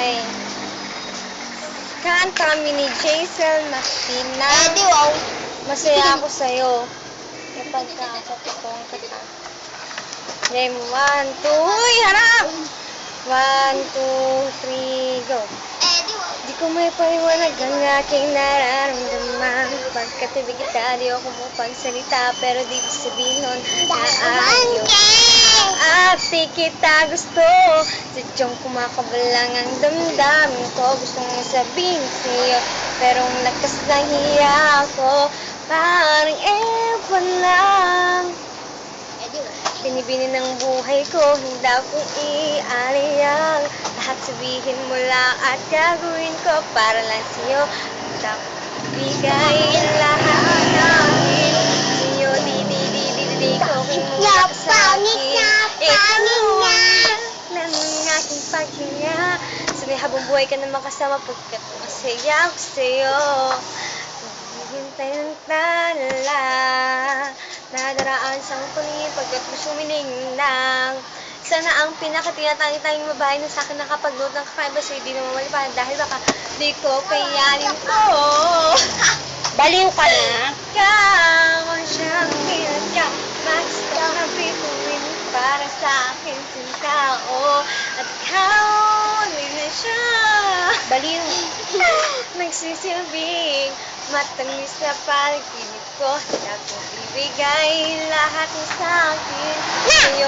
Okay. Kanta kami ni Jaisel Makina. Wow. Masaya ako sa'yo. Kapag kakatutong kita. Game 1, 2, huy, harap! 1, 2, 3, go. Wow. Di ko may paliwanag ang aking nararamdaman. Pagkatabi kita, di ako mapagsalita. Pero di ko sabihin nun na ayaw. At di kita gusto. Sadyang kumakabalang ang damdamin ko. Gusto nga sabihin sa'yo, pero ang lakas ng hiya ko. Parang ewan lang. Binibini ng buhay ko, hindi kong iaaliyang. Lahat sabihin mo lang at gagawin ko para lang sa'yo. Hindi ko bigay lahat ng akin sa'yo. Di ko kung wala ka sa'kin. Ikaw lang ang aking paghinga. Sana'y habang buhay ka naman kasama pagkat masaya ako sa'yo. Hintay ng talala, nadaraan sa paningin pagkat gusto miniglang. Sana ang pinakatinatanging babae na sa'kin nakapagload ng kakaiba sa'yo di naman malipahan dahil baka di ko kayanin to. Baliw ka na. Ikaw ang siyang pinagka basta na bituin para sa akin sintao. At ikaw din na siya Baliw. nagsisilbing matamis na panaginip ko. Hindi ko ibigay lahat ng sa'kin sa'yo.